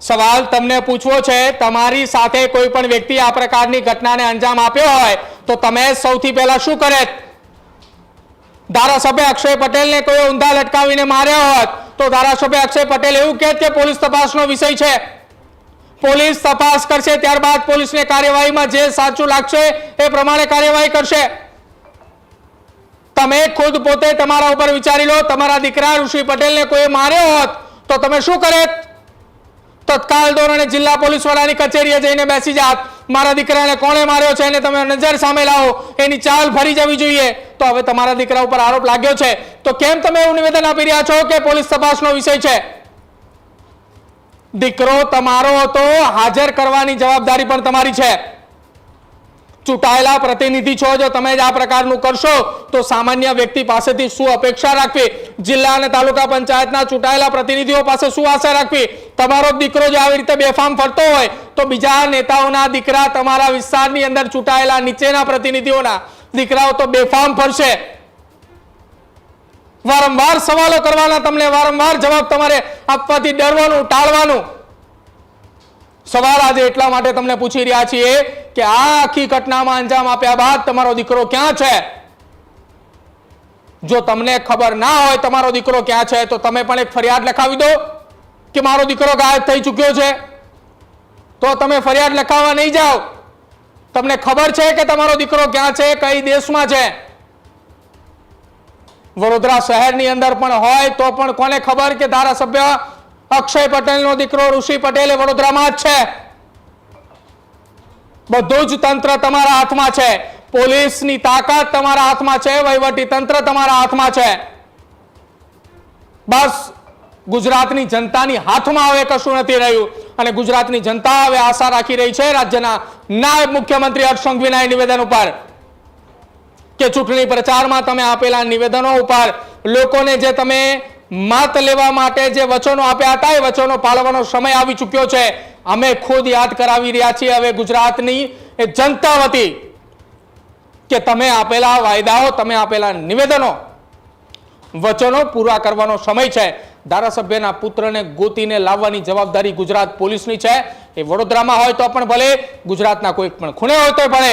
સવાલ તમને પૂછવો છે, તમારી સાથે કોઈ પણ વ્યક્તિ આ પ્રકારની ઘટનાને અંજામ આપ્યો હોય તો તમે સૌથી પહેલા શું કરે? ધારાસભ્ય અક્ષય પટેલને કોઈ ઊંધા લટકાવીને માર્યો હોત તો ધારાસભ્ય અક્ષય પટેલ એવું કહે કે પોલીસ તપાસનો વિષય છે, પોલીસ તપાસ કરશે, ત્યારબાદ પોલીસને કાર્યવાહીમાં જે સાચું લાગશે એ પ્રમાણે કાર્યવાહી કરશે. તમે ખુદ પોતે તમારા ઉપર વિચારી લો, તમારા દીકરા ઋષિ પટેલને કોઈ માર્યો હોત તો તમે શું કરે? તત્કાલ ધોરણે જિલ્લા પોલીસ વડાની કચેરીએ જઈને બેસી જાત, મારા દીકરાને કોણે માર્યો છે એને તમે નજર સામે લાવો, એની ચાલ ફરી જવી જોઈએ. તો હવે તમારા દીકરા ઉપર આરોપ લાગ્યો છે તો કેમ તમે એવું નિવેદન આપી રહ્યા છો કે પોલીસ તપાસનો વિષય છે? દીકરો તમારો હતો, હાજર કરવાની જવાબદારી પણ તમારી છે. ચૂંટાયેલા પ્રતિનિધિ છો, જો તમે જ આ પ્રકારનું કરશો તો સામાન્ય વ્યક્તિ પાસેથી શું અપેક્ષા રાખવી? જિલ્લા અને તાલુકા પંચાયતના ચૂંટાયેલા પ્રતિનિધિઓ પાસે શું આશા રાખવી? તમારો દીકરો જો આવી રીતે બેફામ ફરતો હોય તો બીજા નેતાઓના દીકરા, તમારા વિસ્તારની અંદર ચૂંટાયેલા નીચેના પ્રતિનિધિઓના દીકરાઓ તો બેફામ ફરશે. વારંવાર સવાલો કરવાના, તમને વારંવાર જવાબ તમારે આપવાથી ડરવાનું, ટાળવાનું. સવાલ આજે એટલા માટે તમને પૂછી રહ્યા છીએ કે આ આખી ઘટનામાં અંજામ આપ્યા બાદ તમારો દીકરો ક્યાં છે? જો તમને ખબર ના હોય તમારો દીકરો ક્યાં છે તો તમે પણ એક ફરિયાદ લખાવી દો કે મારો દીકરો ગાયબ થઈ ચૂક્યો છે. તો તમે ફરિયાદ લખાવવા નહીં જાઓ. તમને ખબર છે કે તમારો દીકરો ક્યાં છે, કઈ દેશમાં છે. વડોદરા શહેરની અંદર પણ હોય તો પણ કોને ખબર કે ધારાસભ્ય અક્ષય પટેલનો દીકરો ઋષિ પટેલ વડોદરામાં જ છે. બધું જ તંત્ર તમારા હાથમાં છે, પોલીસની તાકાત તમારા હાથમાં છે, વહીવટી તંત્ર તમારા હાથમાં છે. બસ ગુજરાતની જનતાની હાથમાં હવે કશું નથી રહ્યું અને ગુજરાતની જનતા હવે આશા રાખી રહી છે રાજ્યના નાયબ મુખ્યમંત્રી હર્ષ સંઘવીના નિવેદન ઉપર કે ચૂંટણી પ્રચારમાં તમે આપેલા નિવેદનો ઉપર લોકોને જે તમે મત લેવા માટે જે વચનો આપ્યા હતા એ વચનો પાળવાનો સમય આવી ચૂક્યો છે. અમે ખુદ યાદ કરાવી રહ્યા છીએ હવે ગુજરાતની એ જનતા વતી કે તમે આપેલા વાયદાઓ, તમે આપેલા નિવેદનો, વચનો પૂરા કરવાનો સમય છે. ધારાસભ્યના પુત્રને ગોતીને લાવવાની જવાબદારી ગુજરાત પોલીસની છે. એ વડોદરામાં હોય તો પણ ભલે, ગુજરાતના કોઈ પણ ખૂણે હોય તો ભલે,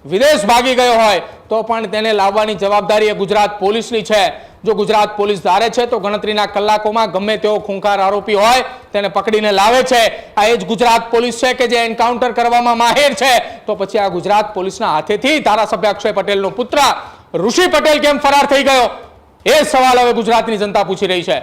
વિદેશ ભાગી ગયો હોય તો પણ તેને લાવવાની જવાબદારી એ ગુજરાત પોલીસની છે. જો ગુજરાત પોલીસ ધારે છે તો ગણતરીના કલાકોમાં ગમે તેવો ખૂંખાર આરોપી હોય તેને પકડીને લાવે છે. આ એ જ ગુજરાત પોલીસ છે કે જે એન્કાઉન્ટર કરવામાં માહેર છે. તો પછી આ ગુજરાત પોલીસના હાથેથી ધારાસભ્ય અક્ષય પટેલનો પુત્ર ઋષિ પટેલ કેમ ફરાર થઈ ગયો? એ સવાલ હવે ગુજરાતની જનતા પૂછી રહી છે.